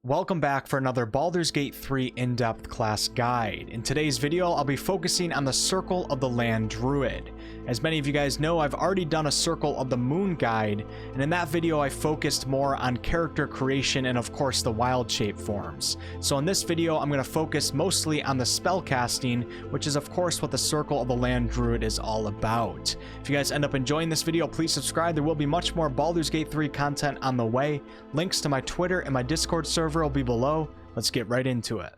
Welcome back for another Baldur's Gate 3 in-depth class guide. In today's video, I'll be focusing on the Circle of the Land Druid. As many of you guys know, I've already done a Circle of the Moon guide, and in that video I focused more on character creation and of course the wild shape forms. So in this video, I'm going to focus mostly on the spellcasting, which is of course what the Circle of the Land Druid is all about. If you guys end up enjoying this video, please subscribe. There will be much more Baldur's Gate 3 content on the way. Links to my Twitter and my Discord server will be below. Let's get right into it.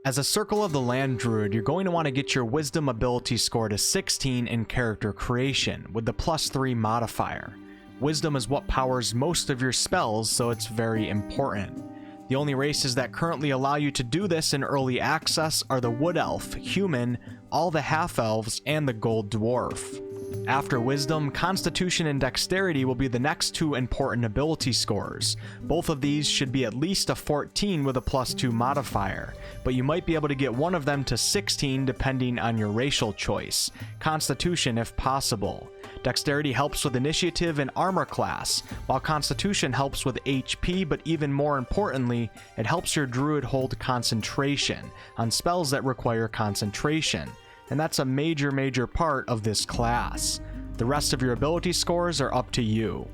As a Circle of the Land Druid, you're going to want to get your Wisdom ability score to 16 in character creation, with the +3 modifier. Wisdom is what powers most of your spells, so it's very important. The only races that currently allow you to do this in early access are the Wood Elf, Human, all the Half-Elves, and the Gold Dwarf. After Wisdom, Constitution and Dexterity will be the next two important ability scores. Both of these should be at least a 14 with a +2 modifier, but you might be able to get one of them to 16 depending on your racial choice. Constitution if possible. Dexterity helps with initiative and armor class, while Constitution helps with HP, but even more importantly, it helps your Druid hold concentration on spells that require concentration. And that's a major part of this class. The rest of your ability scores are up to you.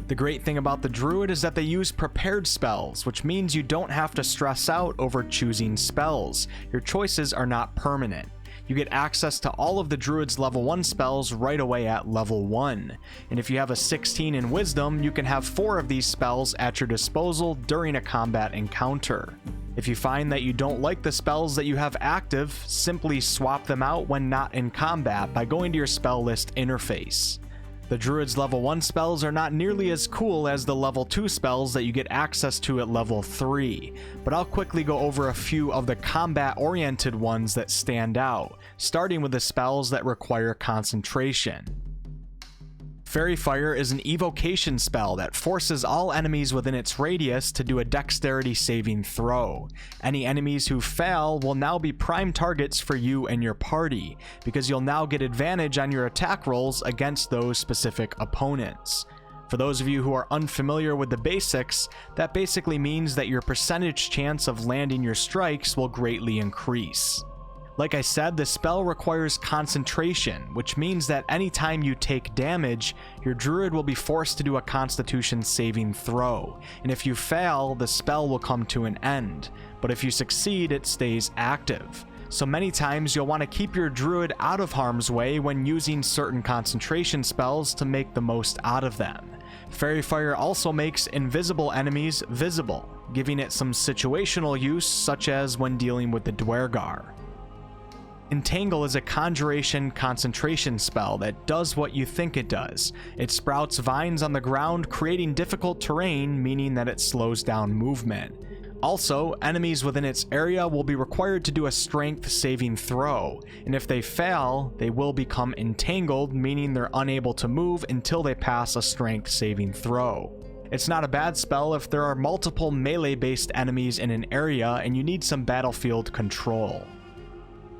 The great thing about the Druid is that they use prepared spells, which means you don't have to stress out over choosing spells. Your choices are not permanent. You get access to all of the Druid's level 1 spells right away at level 1. And if you have a 16 in Wisdom, you can have 4 of these spells at your disposal during a combat encounter. If you find that you don't like the spells that you have active, simply swap them out when not in combat by going to your spell list interface. The Druid's level 1 spells are not nearly as cool as the level 2 spells that you get access to at level 3, but I'll quickly go over a few of the combat-oriented ones that stand out, starting with the spells that require concentration. Fairy Fire is an evocation spell that forces all enemies within its radius to do a dexterity saving throw. Any enemies who fail will now be prime targets for you and your party, because you'll now get advantage on your attack rolls against those specific opponents. For those of you who are unfamiliar with the basics, that basically means that your percentage chance of landing your strikes will greatly increase. Like I said, the spell requires concentration, which means that anytime you take damage, your Druid will be forced to do a Constitution saving throw, and if you fail, the spell will come to an end, but if you succeed, it stays active. So many times you'll want to keep your Druid out of harm's way when using certain concentration spells to make the most out of them. Fairy Fire also makes invisible enemies visible, giving it some situational use, such as when dealing with the Dwergar. Entangle is a conjuration concentration spell that does what you think it does. It sprouts vines on the ground, creating difficult terrain, meaning that it slows down movement. Also, enemies within its area will be required to do a strength saving throw, and if they fail, they will become entangled, meaning they're unable to move until they pass a strength saving throw. It's not a bad spell if there are multiple melee-based enemies in an area and you need some battlefield control.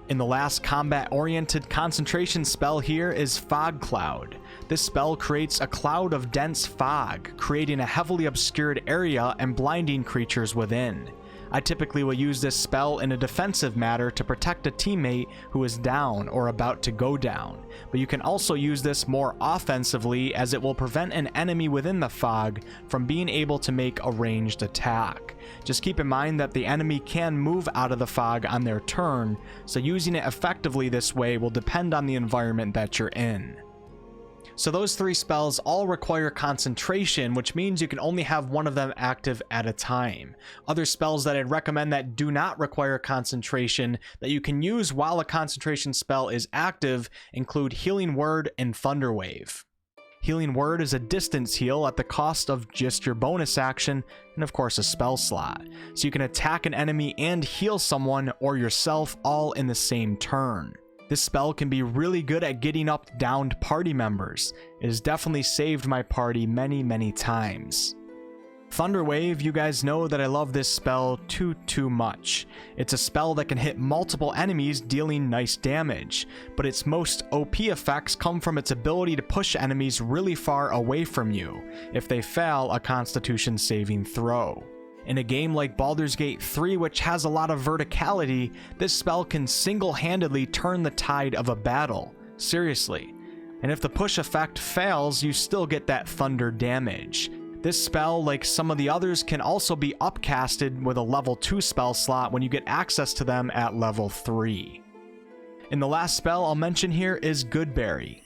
In the last combat-oriented concentration spell here is Fog Cloud. This spell creates a cloud of dense fog, creating a heavily obscured area and blinding creatures within. I typically will use this spell in a defensive matter to protect a teammate who is down or about to go down, but you can also use this more offensively as it will prevent an enemy within the fog from being able to make a ranged attack. Just keep in mind that the enemy can move out of the fog on their turn, so using it effectively this way will depend on the environment that you're in. So those 3 spells all require concentration, which means you can only have one of them active at a time. Other spells that I'd recommend that do not require concentration that you can use while a concentration spell is active include Healing Word and Thunderwave. Healing Word is a distance heal at the cost of just your bonus action and of course a spell slot, so you can attack an enemy and heal someone or yourself all in the same turn. This spell can be really good at getting up downed party members. It has definitely saved my party many times. Thunderwave, you guys know that I love this spell too much. It's a spell that can hit multiple enemies, dealing nice damage, but its most OP effects come from its ability to push enemies really far away from you, if they fail a Constitution saving throw. In a game like Baldur's Gate 3, which has a lot of verticality, this spell can single-handedly turn the tide of a battle. Seriously. And if the push effect fails, you still get that thunder damage. This spell, like some of the others, can also be upcasted with a level 2 spell slot when you get access to them at level 3. And the last spell I'll mention here is Goodberry.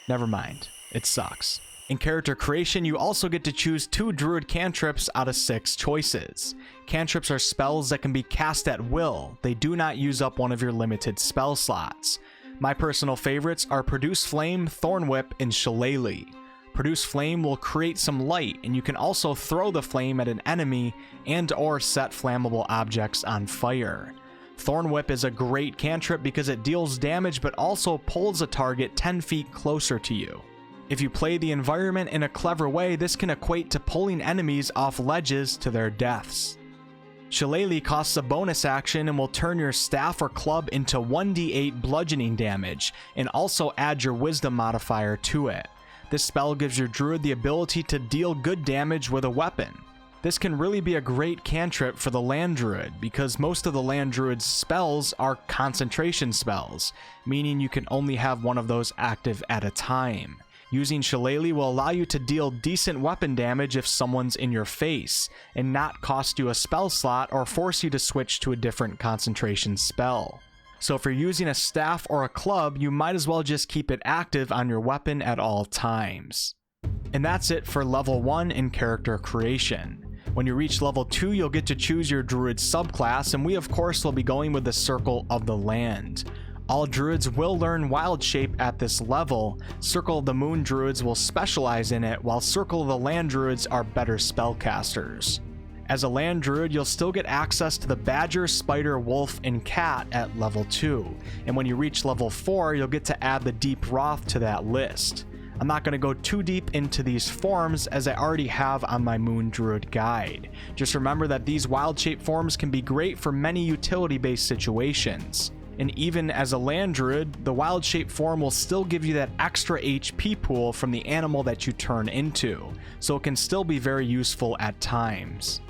Never mind, it sucks. In character creation, you also get to choose 2 Druid cantrips out of 6 choices. Cantrips are spells that can be cast at will. They do not use up one of your limited spell slots. My personal favorites are Produce Flame, Thorn Whip, and Shillelagh. Produce Flame will create some light, and you can also throw the flame at an enemy and/or set flammable objects on fire. Thorn Whip is a great cantrip because it deals damage but also pulls a target 10 feet closer to you. If you play the environment in a clever way, this can equate to pulling enemies off ledges to their deaths. Shillelagh costs a bonus action and will turn your staff or club into 1d8 bludgeoning damage, and also add your wisdom modifier to it. This spell gives your druid the ability to deal good damage with a weapon. This can really be a great cantrip for the land druid, because most of the land druid's spells are concentration spells, meaning you can only have one of those active at a time. Using Shillelagh will allow you to deal decent weapon damage if someone's in your face, and not cost you a spell slot or force you to switch to a different concentration spell. So if you're using a staff or a club, you might as well just keep it active on your weapon at all times. And that's it for level 1 in character creation. When you reach level 2, you'll get to choose your druid subclass, and we of course will be going with the Circle of the Land. All druids will learn wildshape at this level. Circle of the Moon druids will specialize in it, while Circle of the Land druids are better spellcasters. As a land druid, you'll still get access to the badger, spider, wolf, and cat at level 2, and when you reach level 4, you'll get to add the deep wrath to that list. I'm not going to go too deep into these forms as I already have on my Moon Druid guide. Just remember that these wildshape forms can be great for many utility-based situations. And even as a land druid, the wild shape form will still give you that extra HP pool from the animal that you turn into, so it can still be very useful at times.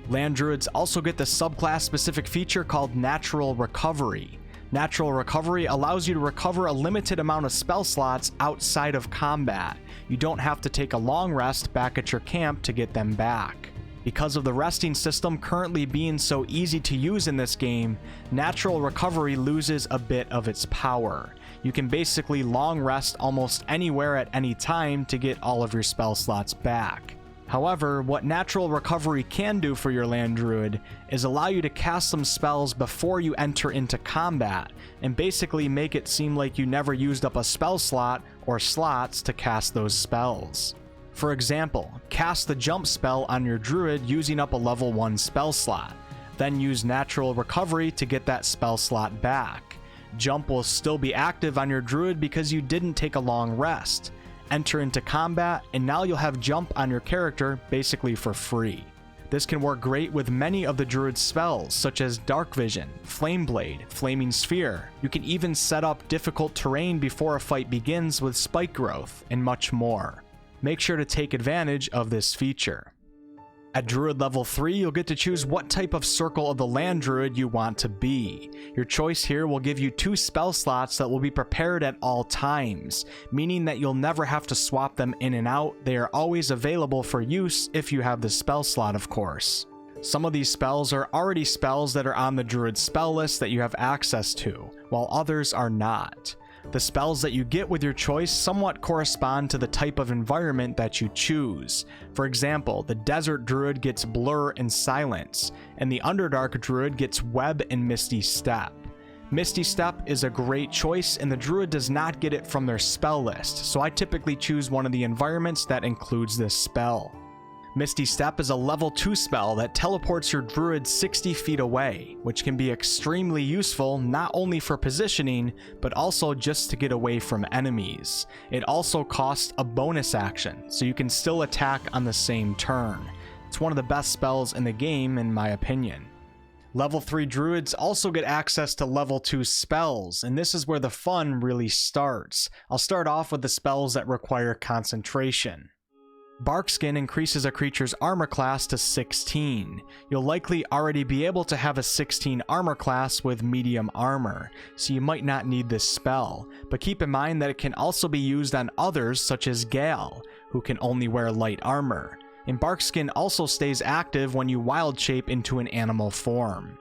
Land druids also get the subclass specific feature called Natural Recovery. Natural Recovery allows you to recover a limited amount of spell slots outside of combat. You don't have to take a long rest back at your camp to get them back. Because of the resting system currently being so easy to use in this game, Natural Recovery loses a bit of its power. You can basically long rest almost anywhere at any time to get all of your spell slots back. However, what Natural Recovery can do for your land druid is allow you to cast some spells before you enter into combat, and basically make it seem like you never used up a spell slot or slots to cast those spells. For example, cast the jump spell on your druid using up a level 1 spell slot, then use Natural Recovery to get that spell slot back. Jump will still be active on your druid because you didn't take a long rest. Enter into combat, and now you'll have jump on your character basically for free. This can work great with many of the druid's spells, such as Dark Vision, Flame Blade, Flaming Sphere. You can even set up difficult terrain before a fight begins with Spike Growth, and much more. Make sure to take advantage of this feature. At Druid level 3, you'll get to choose what type of Circle of the Land Druid you want to be. Your choice here will give you 2 spell slots that will be prepared at all times, meaning that you'll never have to swap them in and out. They are always available for use if you have the spell slot, of course. Some of these spells are already spells that are on the Druid spell list that you have access to, while others are not. The spells that you get with your choice somewhat correspond to the type of environment that you choose. For example, the Desert Druid gets Blur and Silence, and the Underdark Druid gets Web and Misty Step. Misty Step is a great choice, and the Druid does not get it from their spell list, so I typically choose one of the environments that includes this spell. Misty Step is a level 2 spell that teleports your druid 60 feet away, which can be extremely useful not only for positioning, but also just to get away from enemies. It also costs a bonus action, so you can still attack on the same turn. It's one of the best spells in the game, in my opinion. Level 3 druids also get access to level 2 spells, and this is where the fun really starts. I'll start off with the spells that require concentration. Barkskin increases a creature's armor class to 16. You'll likely already be able to have a 16 armor class with medium armor, so you might not need this spell, but keep in mind that it can also be used on others such as Gale, who can only wear light armor. And Barkskin also stays active when you wild shape into an animal form.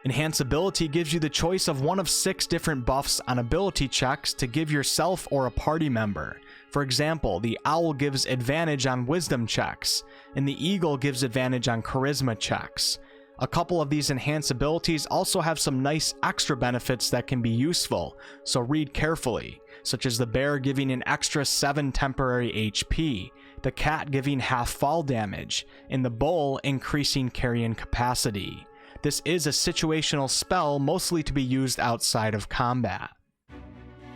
Enhance ability gives you the choice of one of 6 different buffs on ability checks to give yourself or a party member. For example, the owl gives advantage on wisdom checks, and the eagle gives advantage on charisma checks. A couple of these enhanced abilities also have some nice extra benefits that can be useful, so read carefully, such as the bear giving an extra 7 temporary HP, the cat giving half fall damage, and the bull increasing carrion capacity. This is a situational spell mostly to be used outside of combat.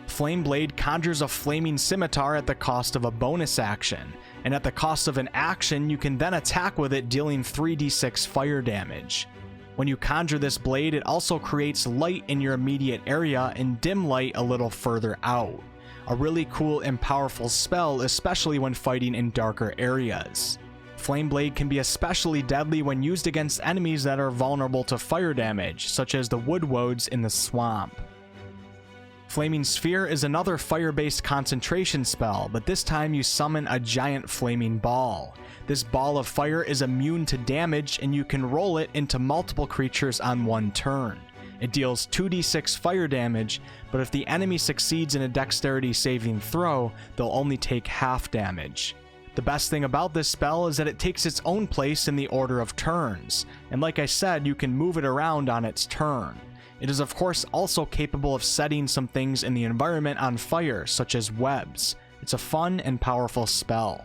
Flame Blade conjures a flaming scimitar at the cost of a bonus action, and at the cost of an action you can then attack with it, dealing 3d6 fire damage. When you conjure this blade, it also creates light in your immediate area and dim light a little further out. A really cool and powerful spell, especially when fighting in darker areas. Flame Blade can be especially deadly when used against enemies that are vulnerable to fire damage, such as the woodwoads in the swamp. Flaming Sphere is another fire-based concentration spell, but this time you summon a giant flaming ball. This ball of fire is immune to damage, and you can roll it into multiple creatures on one turn. It deals 2d6 fire damage, but if the enemy succeeds in a dexterity saving throw, they'll only take half damage. The best thing about this spell is that it takes its own place in the order of turns, and like I said, you can move it around on its turn. It is of course also capable of setting some things in the environment on fire, such as webs. It's a fun and powerful spell.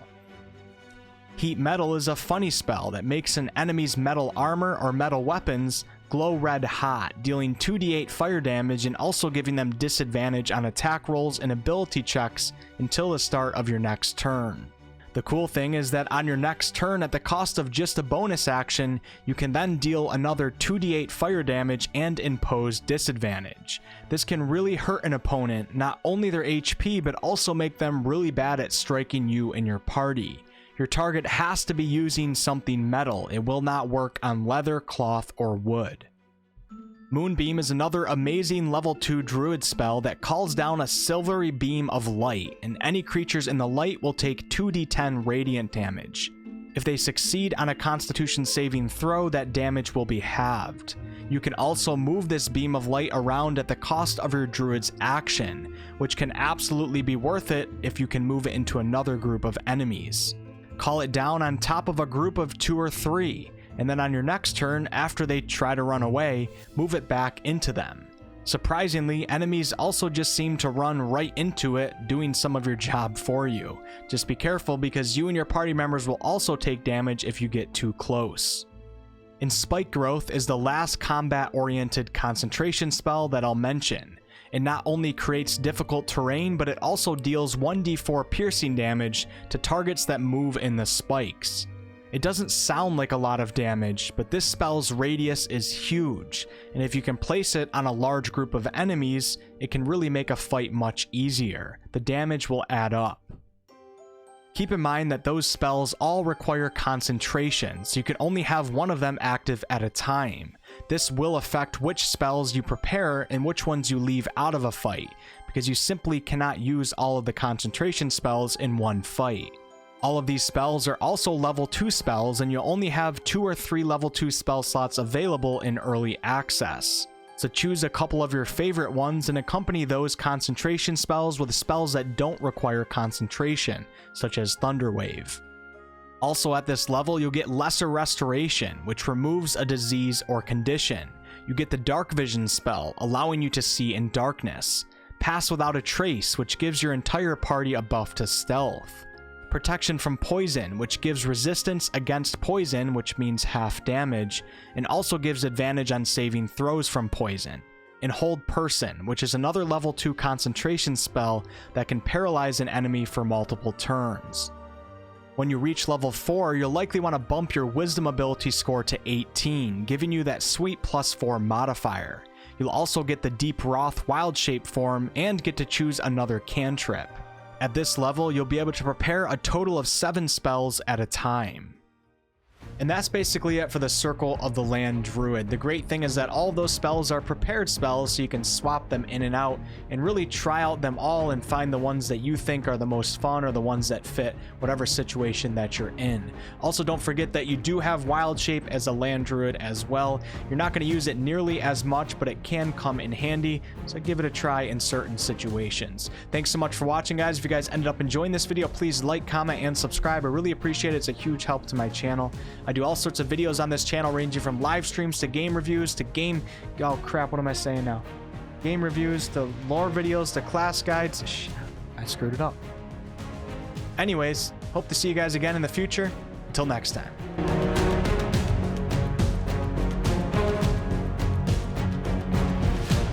Heat Metal is a funny spell that makes an enemy's metal armor or metal weapons glow red hot, dealing 2d8 fire damage and also giving them disadvantage on attack rolls and ability checks until the start of your next turn. The cool thing is that on your next turn, at the cost of just a bonus action, you can then deal another 2d8 fire damage and impose disadvantage. This can really hurt an opponent, not only their HP, but also make them really bad at striking you and your party. Your target has to be using something metal. It will not work on leather, cloth, or wood. Moonbeam is another amazing level 2 druid spell that calls down a silvery beam of light, and any creatures in the light will take 2d10 radiant damage. If they succeed on a constitution saving throw, that damage will be halved. You can also move this beam of light around at the cost of your druid's action, which can absolutely be worth it if you can move it into another group of enemies. Call it down on top of a group of 2 or 3, and then on your next turn, after they try to run away, move it back into them. Surprisingly, enemies also just seem to run right into it, doing some of your job for you. Just be careful because you and your party members will also take damage if you get too close. And Spike Growth is the last combat-oriented concentration spell that I'll mention. It not only creates difficult terrain, but it also deals 1d4 piercing damage to targets that move in the spikes. It doesn't sound like a lot of damage, but this spell's radius is huge, and if you can place it on a large group of enemies, it can really make a fight much easier. The damage will add up. Keep in mind that those spells all require concentration, so you can only have one of them active at a time. This will affect which spells you prepare and which ones you leave out of a fight, because you simply cannot use all of the concentration spells in one fight. All of these spells are also level 2 spells, and you'll only have 2 or 3 level 2 spell slots available in early access. So choose a couple of your favorite ones and accompany those concentration spells with spells that don't require concentration, such as Thunderwave. Also at this level, you'll get Lesser Restoration, which removes a disease or condition. You get the Dark Vision spell, allowing you to see in darkness. Pass Without a Trace, which gives your entire party a buff to stealth. protection from poison, which gives resistance against poison, which means half damage, and also gives advantage on saving throws from poison. And hold person, which is another level 2 concentration spell that can paralyze an enemy for multiple turns. When you reach level 4, you'll likely want to bump your wisdom ability score to 18, giving you that sweet +4 modifier. You'll also get the Deep Wrath wildshape form and get to choose another cantrip. At this level, you'll be able to prepare a total of 7 spells at a time. And that's basically it for the Circle of the Land Druid. The great thing is that all those spells are prepared spells, so you can swap them in and out and really try out them all and find the ones that you think are the most fun or the ones that fit whatever situation that you're in. Also, don't forget that you do have Wild Shape as a Land Druid as well. You're not going to use it nearly as much, but it can come in handy, so give it a try in certain situations. Thanks so much for watching, guys. If you guys ended up enjoying this video, please like, comment, and subscribe. I really appreciate it. It's a huge help to my channel. I do all sorts of videos on this channel, ranging from live streams to game reviews to oh crap, what am I saying now? Game reviews to lore videos to class guides. Shit, I screwed it up. Anyways, hope to see you guys again in the future. Until next time.